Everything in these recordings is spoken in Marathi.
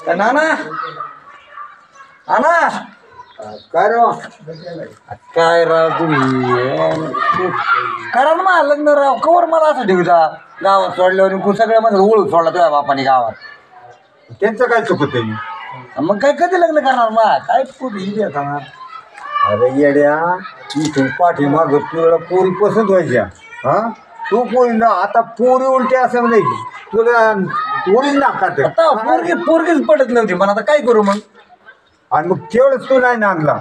नाना नाना काय राव काय राव तुम्ही करा ना मला लग्न राव कवर मला असं ठेवता गावात सोडल्यावर सगळ्या मध्ये ओळख सोडला तुझ्या बापाने गावात त्यांचं काय चुकत आहे मग काय कधी लग्न करणार मा काय कुठे येणार अरे येड्या इथून पाठीमाग तुला पोरी पसंत व्हायच्या हा तू पोरी ना आता पोरी उलटी असं नाही तुला पोरीच नाकात आता पोरगीच पडत नव्हती पण आता काय करू मग आणि मग तेवढंच तू नाही नांदला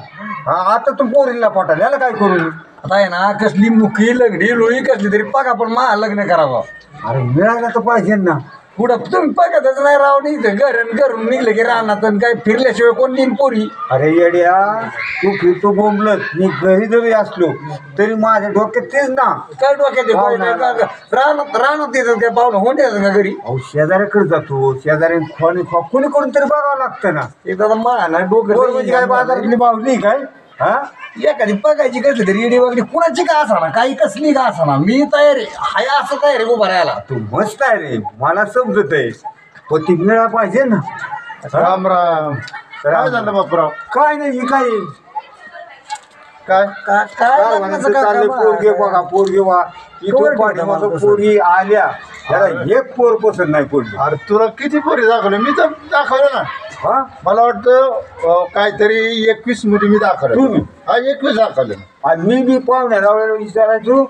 हा आता तू पोरीला पाठवलं याला काय करू आता आहे ना कसली मुखी लग्नी लोळी कसली तरी पाका पण मा लग्न करावं अरे मिळायला तर पाहिजे ना पुढं तुम्ही बघतच नाही राव नाही घरून निघले की राहणार काय फिरल्याशिवाय कोण नेईन पोरी अरे येड्या तू फिरतो बोंबलत मी घरी जरी असलो तरी माझ्या डोक्यात तेच ना काय डोक्यात राहणार येतात काय पाहुणं होऊन येतात का घरी अहो शेजाऱ्याकडे जातो शेजारी कोणी कोणी तरी बघावं लागतं ना एकदा मा ना डोकं म्हणजे काय बाजारातली बावली काय हा एखादी बघायची कसली तरी येडी वगैरे कुणाची का असा ना काही कसली का असा ना मी तयार आहे हाय असं तयार आहे उभा राहायला तू मस्त आहे रे मला समजत आहे पण ती मिळा पाहिजे ना राम राम काय झालं बापराव काय नाही काय काय काय लग्नाचं काय चाललंय काम पोरगे आहे? बघा पोरगे वा इथून पाठीमाग पोरी आल्या त्याला एक पोर पसंत नाही पडली अरे तुला किती पोरी दाखवले मी तर दाखवलं ना हा मला वाटतं काहीतरी 21 मध्ये मी दाखवलं तुम्ही? हा 21 दाखवलं आणि मी बी पाहुण्या रावळ्याला विचारायचो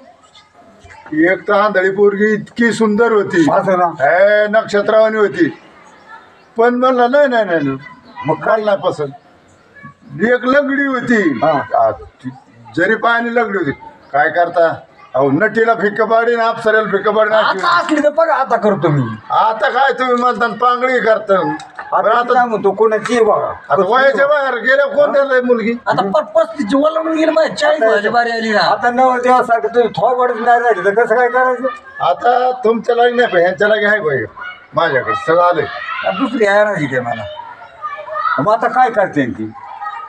एक तर आंधळी पोरगी इतकी सुंदर होती असं ना हे नक्षत्रावानी होती पण म्हणलं नाही नाही नाही मग काय नाही पसंत एक लंगडी होती हा. जरी पायाने लंगडी होती काय करता अहो नटीला फिक्क पाडी ना अप्सऱ्याला फिक्क पाडी आता असली तर बघा आता करतो मी आता काय तुम्ही म्हणता पांगळी करता आता काय म्हणतो कोणाची बघा आता वयाच्या बाहेर गेल्या कोण द्यायला मुलगी आता 35 वळून गेली माझ्या 40 व्हायची बारी आली ना आता नव देवासारखं तुम्ही थोबडच नाही राहिली तर कसं काय करायचं आता तुमच्या लागी नाही पाहिजे ह्यांच्या लागी आहे पाहिजे माझ्याकडे सगळं आलंय दुसरी आहे राजी काय मला मग आता काय करते ती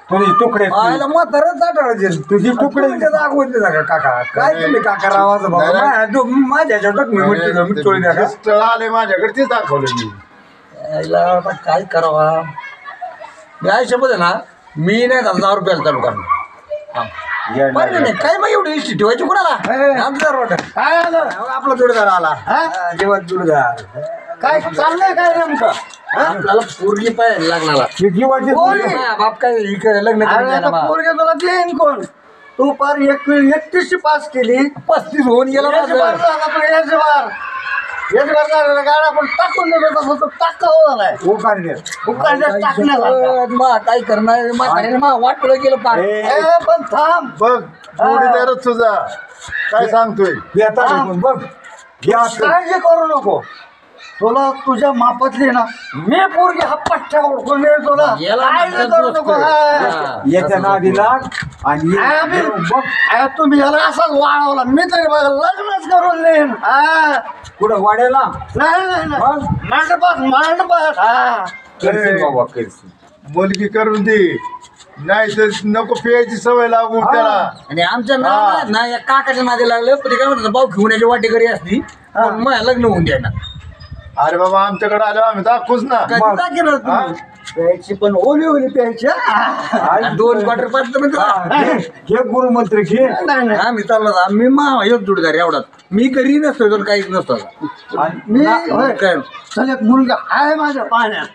तुझी तुकडे आयला म्हातारच आठवडायचे तुझी तुकडे दाखवते ना काका काय तुम्ही काका रावाचं नाही, नाही. बाबा माझ्या ह्याच्यावर मी म्हणते चोळी द्या स्थळ आले माझ्याकडे तेच दाखवलं मी यायला आता काय करावा मी आयुष्यामध्ये ना मी नाही 1000 रुपयाला चालू करणार बरं नाही काय मग एवढी इष्टी ठेवायची कुणाला आमदार वाटत काय आलं आपला जोडीदार आला जेवण जोडीदार काय चाललंय काय नेमकं आपल्याला पोरगी पाहायला लागणार जीवाची बाप काय इकडे लग्न करून द्या ना बा. पोरगे तुला देईन कोण तू पार 31 पास केली 35 होऊन गेला माझं. गाडा पण टाकून देतो तसं तो टाकावं नाही उकाडण्यात टाकण्यात मा काय करणार मा वाटलं गेलं पार पण थांब बघ जोडीदारच तुझा काय सांगतोय बघ काळजी करू नको तुला तुझ्या मापातली ना मी पोरगी हा पट्ट्या ओळखून मिळेल तुला याला काळजी म्हणतात करू नको गोष्ट. याच्या नादी लाग आणि बघ तुम्ही याला असाच वाढवला मी तरी बघा लग्नच करून देईन कुठं वाड्याला नाही मांडपात करशील बाबा करशील मुलगी करून दे नाही तर नको प्यायची सवय लागू त्याला आणि आमच्या ना या काकाच्या नादी लागलं पण ते काय म्हणतात भाऊ घेऊन याची वाटी घरी असली पण मग लग्न होऊन द्या ना अरे बाबा आमच्याकडे आलो आम्ही दाखवूच ना कधी दाखवणार तुम्ही? प्यायची पण ओली ओली प्यायची आणि 2 क्वार्टर पाच हे गुरुमंत्र घे आम्ही चाललो मी मा एक जोडीदार एवढाच मी घरी नसतो तर काहीच नसतो मी काय चल एक मुलगा आहे माझ्या पाण्यात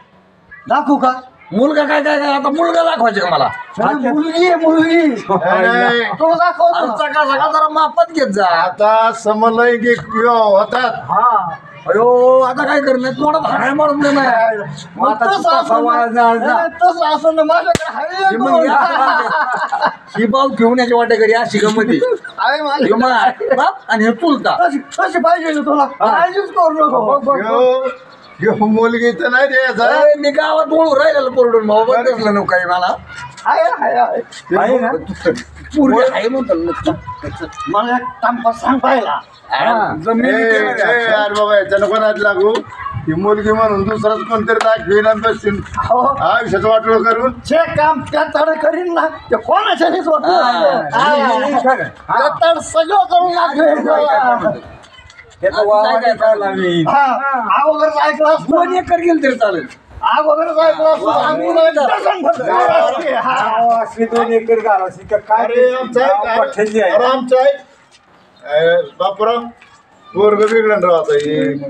दाखवू का मुलगा काय काय काय आता मुलगा दाखवायचे का मला मुलगी आहे मुलगी नाही. तो दाखवतो सकाळ सकाळ जरा मापात घेत जा आता समलैंगिक विवाह होतात हा अयो आता काय करणार थोडा हाय मारून देणार ही बाऊ घेऊन याची वाटे घरी अशी गमती आणि हे चुलता कशी पाहिजे तुला काळजीच करू नको ह्यो मुलगी तर नाही द्यायचा अरे, मी गावात ओळू राहिलेलं पोरडून भाऊ बघितलं नको काही मला आहे ना पूर्वी आहे म्हणतो मला एक टांपा सांग पाहिला यार बाबा याच्या नको नाद लागू ही मुलगी म्हणून दुसराच कोणतरी दाखवीन आणि बसतील आयुष्याचं वाटोळ करून जे काम त्या तड करीन ना ते कोणाच्याच वाटत सगळं करून लागेल अगोदर ऐकलं दोन एकर गेलं तरी चालेल अगोदरच ऐकलं असतं, आम्ही नाही डझन भरलं. हा. अशी 2 एकर घालायची का काय अरे आमचं आहे काय? पठ्ठ्याची आहे. अरे आमचं आहे बापराव वर्ग वेगळं राहता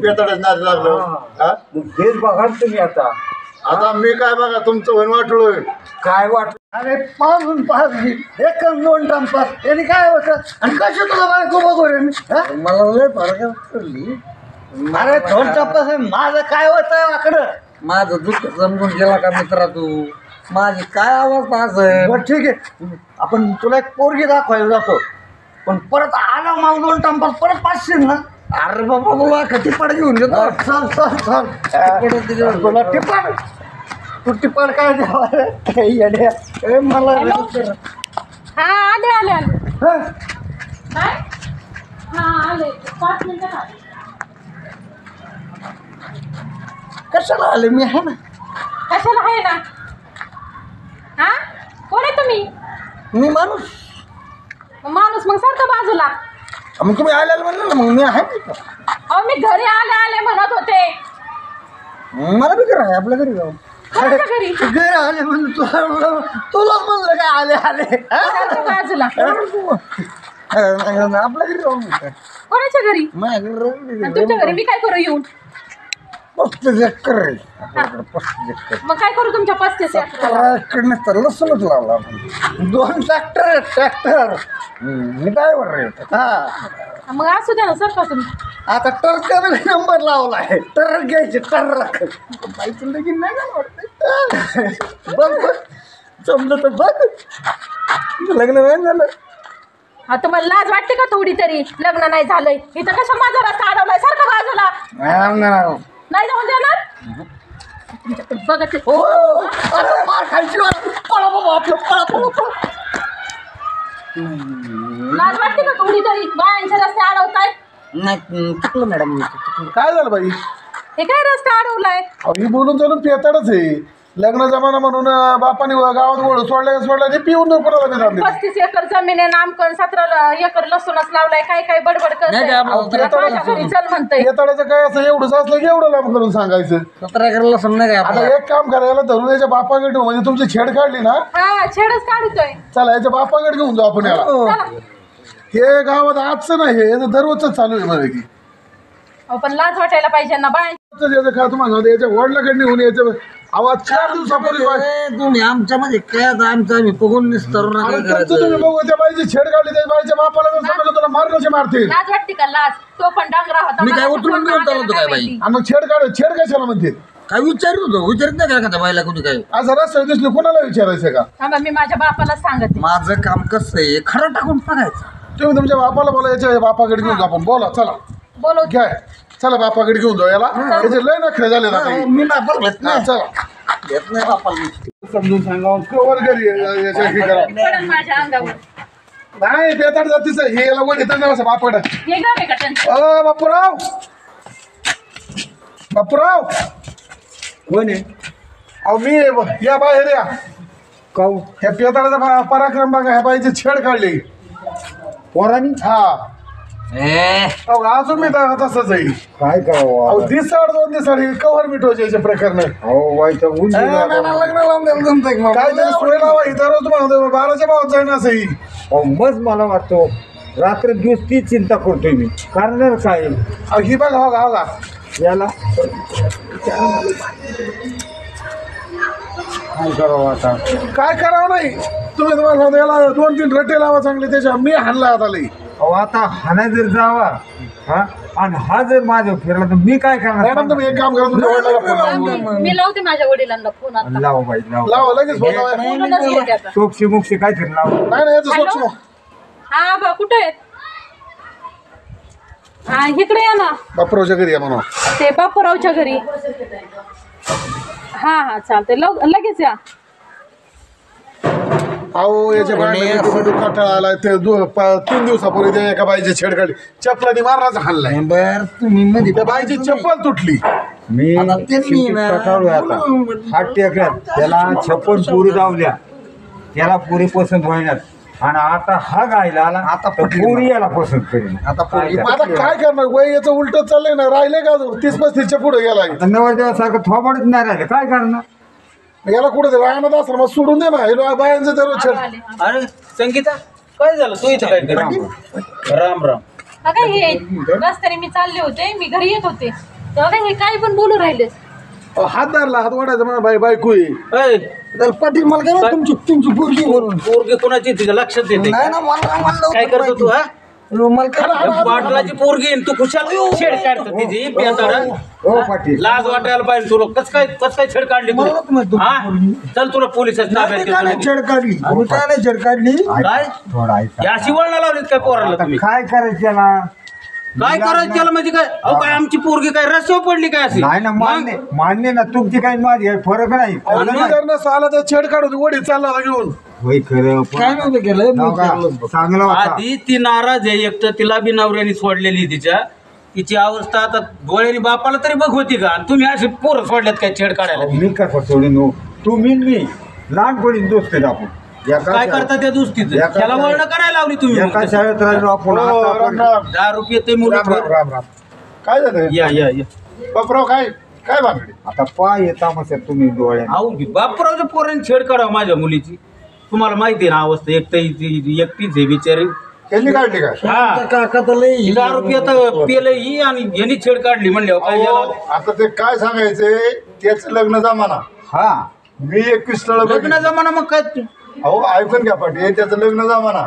पेताडच नाही लागलं हा? मग हेच बघा ना तुम्ही आता मी काय बघा तुमचं होईन वाटलोय काय वाटलं. अरे 5 एक 2 टंपास यांनी काय होतं आणि कशी तुला बायको बघू रे मी हा? मला लय फरक पडली. अरे 2 टंपास माझं काय होतं आकडं. माझं दुःख समजून गेला का मित्रा तू? माझी काय आवाज आहे? बरं ठीक आहे, आपण तुला एक पोरगी दाखवायला जातो, पण परत आला मग 2 टंपास परत 500 ना. अरे बाबा तुला कधी पड घेऊन घेतो. चल चल चल तुला टिपण, तू टिपण काय द्यावा येड्या. ए, मला हा आले आले आले हा? काय हा आले 5 मिनिटं आले. कशाला आले मी आहे ना. कशाला आहे ना? हा कोण आहे तुम्ही? मी माणूस. माणूस मग सारखं बाजूला. मग तुम्ही आल्याला म्हणलं ना, मग मी आहे. अहो मी घरी आले आले म्हणत होते. मला बी घर आहे आपल्या घरी जाऊ. कोणाच्या घरी? घरी आले म्हणलं तुलाच म्हणलं काय आले आले हा? सारखं बाजूला. आपल्या घरी जाऊ. कोणाच्या घरी? माझ्या घरी आणि तुमच्या घरी मी काय करू येऊन? 35 एकर आहे आपल्याकडे. 35 एकर. मग काय करू तुमच्या 35 इकडनं तर लसूणच लावला आपण. 2 ट्रॅक्टर मी ड्रायव्हर रे. हा मग असू द्या ना सारखं तुम्ही. आता ट्रकचा नंबर लावला आहे. ट्रक घ्यायचे ट्रक. बाईचं लगीन नाही का वाटतं? बघ बघ जमलं तर बघ. लग्न नाही झालं. हा तुम्हाला लाज वाटते का थोडी तरी? लग्न नाही झालंय इथं कशा माझा रस्ता अडवलाय सारखं बाजूला. नाही जाऊन देणार तुमच्याकडे बघत आहे. हो अरे मार खायची पळा बाबा आपलं पळा पळा पळा. लाज वाटते का थोडी तरी? बायांचे रस्ते अडवताय. नाही चुकलं मॅडम. काय झालं बाई? हे काय रस्ता अडवलाय? ही बोलून चालून पेताडच आहे. लग्न जमाना म्हणून बापाने गावात ओढ सोडल्या ते पिऊन कोणाला बी जाते. 35 एकर जमीन आहे नामकरण 17 एकर लसूणच लावलाय. काय काय बडबड नाही ते आपलं करतोय माझ्या घरी चल म्हणतोय. पेताडाचं काय असं एवढंच असलं की एवढं लांब करून सांगायचं. 17 एकरला समजा काय आता आपल्याला? एक काम करायला धरून याच्या बापाकडे ठेवू. म्हणजे तुमची छेड काढली ना, हा छेडच काढतोय. चला याच्या बापाकडे घेऊन जाऊ आपण याला. चला. हे गावात आजचं नाही, हे दररोजच चालू आहे बरं की. अहो, पण लाज वाटायला पाहिजे ना बाय. याचं काय तुम्हाला याच्या वडिलाकडे नेऊन यायचं आवाज 4 दिवसापूर्वी अरे, तुम्ही आमच्यामध्ये काय आता आमचं आम्ही बघून निस्तरू नका आणि करायचं. तुमचं तुम्ही बघू त्या बाईची छेड काढली, त्या बाईच्या बापाला जर समजलं तुला मारण्याचे मारतील. लाज वाटते का? लाज तो पण डांगरा होता. मी काय मला उतरून कोण घेऊन चाललो होतो काय मारायला बाई? आणि मग छेड कशाला म्हणते? काय विचारत होतो? विचारत नाही का त्या बाईला कोणी काय? असं रस्ता दिसली कोणाला विचारायचं का? थांबा मी माझ्या बापाला सांगते. माझं काम कसं आहे खरं टाकून बघायचं. तुम्ही तुमच्या बापाला बोला, याच्या बापाकडे घेऊन जा आपण. बोला चला बोलव. घ्या चला बापाकडे घेऊन जाऊ याला. याचे लय नखरे झाले ना काही. मी बापाला घेत नाही. चला घेत नाही बापाला. समजून सांगा कवर घरी याच्या हे करा. पडन माझ्या अंगावर. नाही बेताड जातीच हे याला वर येतं ना असं बापाकडे. हे गाव आहे का त्यांचं? बापूराव बापूराव कोण आहे? अहो मी या बाहेर या. काऊ ह्या पेताळाचा पराक्रम बघा. ह्या बाईची छेड काढली पोरानी हा. ए, अहो अजून मी तसंच आहे. काय करावं अहो आता? दिसाड 2 दिवसाड कव्हर मिटवायचे याचे प्रकरण. अहो व्हायचं ऊन नाही, नाही, नाही, लग्न लावून द्यायला जमतंय का मग? काय तरी सोय लावा. ही दररोज म्हणतो 12च्या भावात जाईन असंही. अहो मग मला वाटतो रात्र दिवस ती चिंता करतोय मी. कारण काय अहो ही बघा हो का याला काय करावं आता? काय करावं नाही. तुम्ही तुम्हाला सांगतो याला 2-3 रट्टे लावा चांगले. त्याच्या मी हाणला आता लई. अहो आता हाना जर जावा हा आणि हा जर माझ्या फिरला तर मी काय करणार? मॅडम तुम्ही एक काम करा, तुमच्या वडिलांना फोन लावा. मी लावते माझ्या वडिलांना फोन आता. लावा बाई लावा. लावा लगेच फोन लावा. बोलूनच घेते आता. सोक्षी मुक्षी काय तरी लावा. नाही नाही याचं स्वच्छ हॅलो? हा बा कुठे आहेत? हा इकडे या ना. बापरावच्या घरी या म्हणा. ते बापूरावच्या घरी. हा हा चालते लगेच या. अहो याच्या बाहेर कंटाळा आलाय. ते 3 दिवसापूर्वी त्या एका बाईची छेड काढली. चपलानी मारण्याचा हाणलाय. बर तुम्ही मध्ये त्या बाईची चप्पल तुटली. मी आता त्यांनी ना- कटाळलोय आता. हात टेकल्यात त्याला 56 पुरी जावल्या. त्याला पुरी पसंत व्हायच्यात. आणि आता हा गायला आला आता तर पटली पोरी याला पसंत करेन आता पोरगी काय आता काय करणार वय याचं उलट चाललंय ना राहिले का 30-35च्या पुढे गेला आता नवरदेवासारखं थोबाडच नाही राहिलं काय करणार याला कुठे राहणार आश्रमात सोडून दे ना हे बायांचं दररोज छेड. आले. अरे संगीता काय झालं तू इथं काय करते? राम राम. अगं हे रस्त्याने मी चालले होते, मी घरी येत होते तेव्हा हे काही पण बोलू राहिले. हात धरला हात वाढायचा म्हणा बाई बायको आहे. ऐ, तर पाटील मला काय माहित तुमची पोरगी म्हणून पोरगी कोणाची तुझ्या लक्षात येते नाही ना मला काय करतो तू हा मला काय पाटलाची पोरगी आहे, तू खुशाल छेड काढतो तिची पेताडा. हो पाटील लाज वाटायला पाहिजे तुला कस काय छेड काढली तू मला नव्हतं माहित हा चल तुला पोलिसात ताब्यात काय नाही घेतो. छेड काढली आम्ही काय नाही छेड काढली काय थोडा ऐका या अशी वळणा लावलीत काय पोराला आता तुम्ही काय करायचं त्याला काय करायचं त्याला म्हणजे काय अहो काय आमची पोरगी काय रस्त्यावर पडली काय अशी नाही ना मान्य ना तुमची काही माझी काही फरक नाही जर आला तर छेड काढून वडील चालला घेऊन होय खरं पण काय नव्हतं केलं मी नाव का? केलं. चांगलं होता आधी ती नाराज आहे एक तर तिला बी नवऱ्याने सोडलेली तिच्या तिची अवस्था आता डोळ्यानी बापाला तरी बघ होती का आणि तुम्ही अशी पोरं सोडल्यात काय छेड काढायला मी कसं सोडून हो तू मी लहानपणी दोस्त आहेत आपण एका काय शाळेत- करता त्या दुसतीच एका त्याला शाळेत- वळण करायला लावली तुम्ही एका शाळेत राहिलो आपण हो, आता राम आपण- राम. 10 रुपये ते मुलं राम राम. काय झालं या या या बापराव काय काय भानगडी आता पाय येता मग तुम्ही डोळ्याने अहो बापरावच्या पोरांनी छेड काढावं माझ्या मुलीची तुम्हाला माहिती आहे ना अवस्था एक तर एकटीच आहे बिचारी त्यांनी काढली काय हा काका तर लई 10 रुपये आता पेलं ही आणि यांनी छेड काढली म्हणल्यावर काय अहो, झालं आता ते काय सांगायचंय त्याच लग्न जमाना हा मी 21 स्थळ लग्न जमाना मग काय अहो ऐकून घ्या पाटील त्याचं लग्न जमाना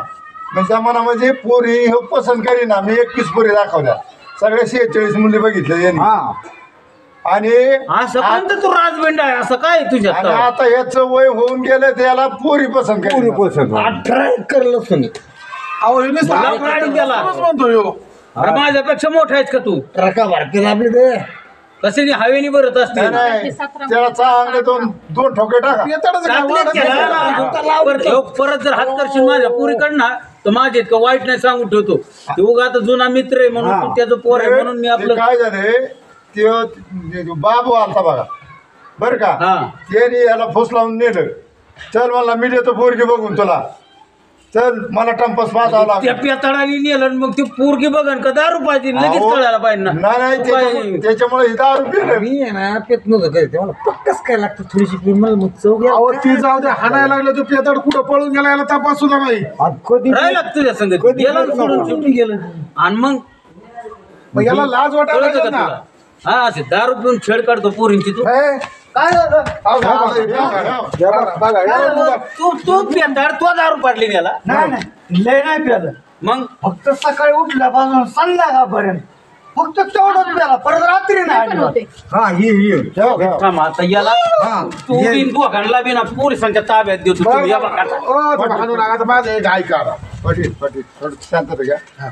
मग जमाना म्हणजे पोरी हे पसंत करी ना मी 21 पोरी दाखवल्या सगळ्या 46 मुली बघितल्या यांनी हा आणि असं कोणतं तू राजबंड आहे असं काय आहे तुझ्यात आणि आता याचं वय होऊन गेलं त्याला पोरी पसंत पुरी करी पोचत 18 एकर लसूण अहो हे मुलं काढून गेला. म्हणतो ह्यो. अरे माझ्यापेक्षा मोठा आहेस का तू ट्रका भरते आपले ते कसे हवेनी भरत असते नाही त्याला चांगले दोन ठोके टाका परत जर हात करशील माझ्या पुरीकडनं तर माझे इतकं वाईट नाही सांगून ठेवतो ते उगा आता जुना मित्र आहे म्हणून तू त्याचं पोर आहे म्हणून मी ते आपलं काय झाले ते बाबू आलता बघा बर का हा. त्याने याला फुस लावून नेलं चल मला मी देतो पोरगी बघून तुला चल मला टंपस पाहावं त्या लागलं पेताळाने नेलं आणि मग ती पोरगी बघन का 10 रुपयाची लगेच कळायला पाहिजे ना नाही तू काय- त्याच्यामुळे 10 रुपये मी आहे ना पेत नव्हतं कधी मला पक्कच काय लागतं थोडीशी पिंपळ मग चव घ्या. अहो ती जाऊ दे हाणायला लागलं तू पेताड कुठं पळून गेला याला तपास सुद्धा नाही कधी राहिला का तुझ्या संगत कधी गेला गेला सोडून नव्हता. सुटून गेलं आणि मग मग याला लाज वाटायला कळतं का लागली ना तुला हा असे 10 रुपये छेड काढतो पोरींची तू हे, काय झालं अहो, बघा, बघा, बघा. तू पेताड तो 10 रुपये पाडली गेला नाही नाही लय नाही प्यालं मग फक्त सकाळी उठल्यापासून संध्याकाळपर्यंत फक्त तेवढंच प्याला परत रात्री नाही पण अजिबात. होते. हा ये थांब आता याला हा तू बिन दोघांना बिना पोलिसांच्या ताब्यात देतो तुम्ही या बघा आता. ओ, तुम्ही हाणू नका, आता माझं एक ऐका आता. पाटील पाटील थोडं शांतता घ्या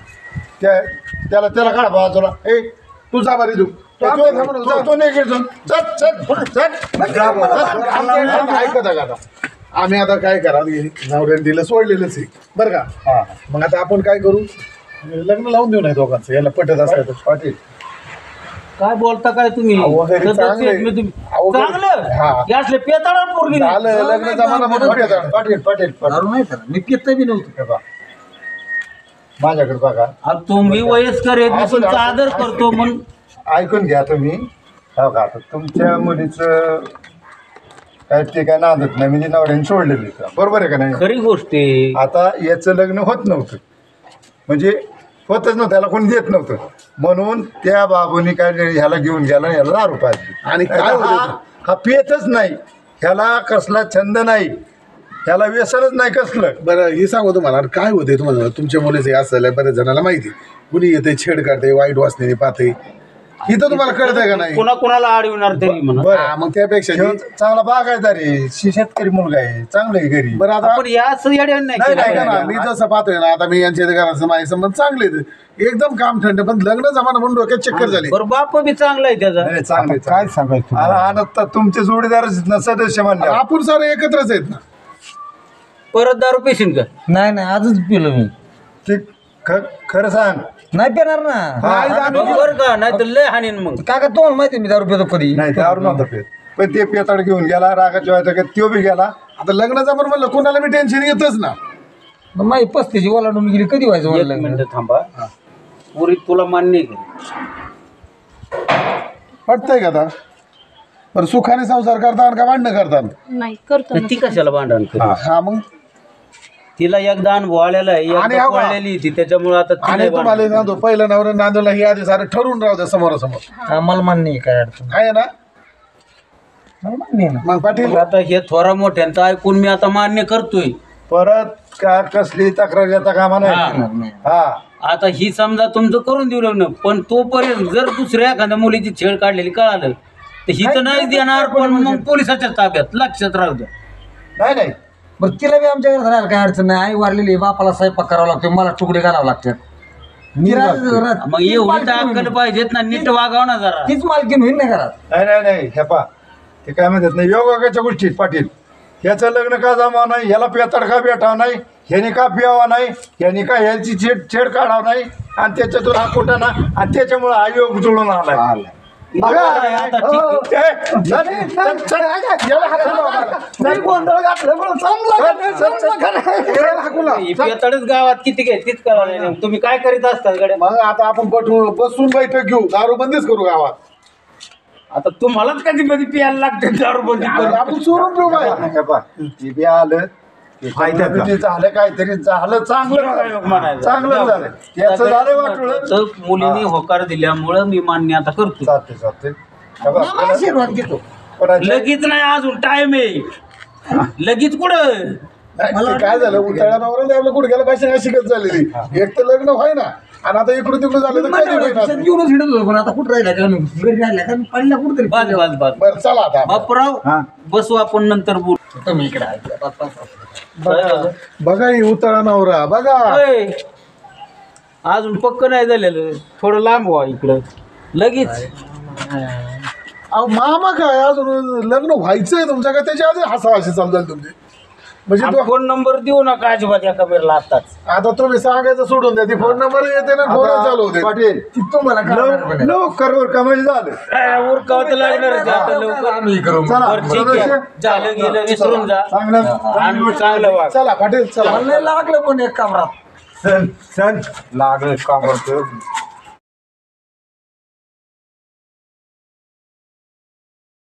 त्याला काढा बाजूला ए तू जा बरी तू तो नाही घेतो चल चल पुढे, चल ऐकत आहे का आता आम्ही आता काय करा नवऱ्याने दिलं सोडलेलंच आहे बरं का मग आता आपण काय करू लग्न लावून देऊ नाही दोघांचं याला पटत असलं तर पाटील काय बोलता काय तुम्ही अहो, घरी सदस्य चांगलं आहे. आहेत मी तुम्ही. अहो, घरी- चांगलं हा. हे असले पेताळा पोरगी नाही. झालं लग्न जमाना म्हणून पाटील पाटील पाटील दारू नाही करा मी पित बी नव्हतं हे बघा. माझ्याकडे बघा आता तुम्ही वयस्कर आहेत मी असं- तुमचा असं- आदर असं- करतो म्हणून ऐकून घ्या तुम्ही हो का आता तुमच्या मुलीचं काय ते काय नांदत नाही म्हणजे नवऱ्याने सोडलेलं आहे. बरोबर आहे का नाही खरी गोष्ट आहे आता याचं लग्न होत नव्हतं म्हणजे होतच नव्हतं याला कोणी देत नव्हतं म्हणून त्या बाबूने काय ह्याला घेऊन गेला आणि ह्याला दारू पाजली आणि काय होतं? हा पियतच नाही ह्याला कसला छंद नाही ह्याला व्यसनच नाही कसलं बरं हे सांगू तुम्हाला काय होते तुम्हाला तुमच्या मुलीचं हे असलं बऱ्याच जणांना माहिती कुणी येते छेड काढते वाईट वासनेने पाहते इथं तुम्हाला कळत आहे का नाही कुणा कुणाला अडविणार तरी म्हणा बरं हा, मग त्यापेक्षा ह्यो चांगला बागायदार आहे शेतकरी मुलगा आहे चांगलं आहे घरी बरं आता आपण या असं येड्यानं नाही नाही, केलं नाही, ऐका ना, पाहिजे. मी जसं पाहतोय ना आता मी यांच्या घराचं माझे संबंध चांगले आहेत. एकदम काम थंड पण लग्न जमाना म्हणून डोक्यात चक्कर झाली बरं बाप बी चांगला आहे त्याचा नाही, चांगलं आहे, काय चांगलं सांगायचं आहे. तुम्हाला? आणि आता तुमचे जोडीदार सदस्य म्हणले आपण सारे एकत्रच आहेत ना परत दारू पेशीन का नाही नाही आजच पिलो मी ते खरं सांग नाही पिणार ना बरोबर का नाही तर लय हानीन मग काका तुम्हाला माहिती आहे मी दारू पितो कधी नाही दारू नव्हता पेत पण ते पेताड घेऊन गेला रागाच्या व्हायचा का त्यो बी गेला आता लग्न जमान म्हणलं कोणाला मी टेन्शन येतच ना मग माही 35 ओलांडून गेली कधी व्हायचं एक म्हणलं मिनिट थांबा. पुरी तुला मान्य आहे का? पटतंय का आता बरं सुखाने संसार करतात का भांडणं करतात नाही करतो ना. ती कशाला भांडण करते? हा मग तिला एकदा अनुभव आलेला आहे, आणि एकदा हो का? पळलेली ती, त्याच्यामुळे आता ती आणि नाही तुम्हाला भांडण. सांगतो पहिलं नवरं नांदवला ही आधी सारं ठरवून राहू द्या समोरासमोर आम्हाला मान्य आहे काय अडचण आहे ना मला मान्य आहे ना. मग पाटील आता हे थोरा मोठ्यांचं ऐकून मी आता मान्य करतोय. परत का कसली तक्रार येता कामा नाही हा आता ही समजा तुमचं करून देऊ लग्न, पण तोपर्यंत जर दुसऱ्या एखाद्या मुलीची छेड काढलेली कळालं तर ही तर नाही देणार, पण मग पोलिसाच्या ताब्यात. लक्षात राहू द्या. नाही नाही बरं तिला बी आमच्या घरात राहायला काय अडचण नाही. आई वारलेली आहे, बापाला स्वयंपाक करावा लागतो, मला तुकडे घालावं लागतात. मग एवढी तर अक्कल पाहिजेत ना, नीट वागाव ना जरा. तीच मालकीन होईल नाही घरात. नाही नाही नाही हे पा ते काय म्हणतात नाही योगाच्या गोष्टी पाटील. ह्याचं लग्न का जमावं नाही, ह्याला पेताड का भेटावं नाही, ह्याने का पियावा नाही, ह्याने का ह्याची छेड काढावं नाही, आणि त्याच्यातून हा कुठं ना, आणि त्याच्यामुळे हा योग जुळून आला. बघा, आता ठीक आहे. ही पेताडच गावात किती घे तीच कळालं नाही. तुम्ही काय करीत असतात गड्या? मग आता आपण बसून बैठक घेऊ दारू बंदीच करू गावात आता तुम्हालाच कधी कधी प्यायला लागते दारूबंदी करून. आपण चोरून ठेवू बाया. आलं काहीतरी झालं, काहीतरी झालं, चांगलं चांगलं झालं, त्याचं झालं वाटलं. तर मुलीने होकार दिल्यामुळं मी मान्य आता करतो. चालते चालते मला आशीर्वाद घेतो. लगेच नाही, अजून टाइम आहे. लगेच कुठं? नाही, ते काय झालं उतळ्या नवरा आपलं कुठे गेला पाहिजे शिकत झालेली एक तर लग्न व्हाय ना आणि आता इकडून तिकडून झालं तर कधी होईना. घेऊनच हिंडत होतो, पण आता कुठं राहिला का घरी राहिला का पडला कुठतरी. बस बस बस. बरं चला आता बापराव बसू आपण नंतर बोल. तुम्ही इकडे आहे. बघा ही उतळा नवरा बघा ओय, अजून पक्क नाही झालेलं, थोडं लांब व्हा इकडं. लगेच अहो मामा काय अजून लग्न व्हायचंय तुमच्या का त्याच्या आधी हसाहशी चालू तुमची म्हणजे तो फोन नंबर देऊ नका अजिबात एका वेळेला आताच. आता तुम्ही सांगायचं सोडून द्या ती फोन नंबर येते ना फोन चालू होते पाटील तुम्हाला काय लवकर कमाई झालं. उरकावं तर लागणारच आहे आता लवकर. आम्ही करू. चला बरं, ठीक आहे. झालं गेलं विसरून जा. आणि चांगलं वाग. चला पाटील चला मला नाही लागलं पण एक कामरात. सण लागलं काम करतो.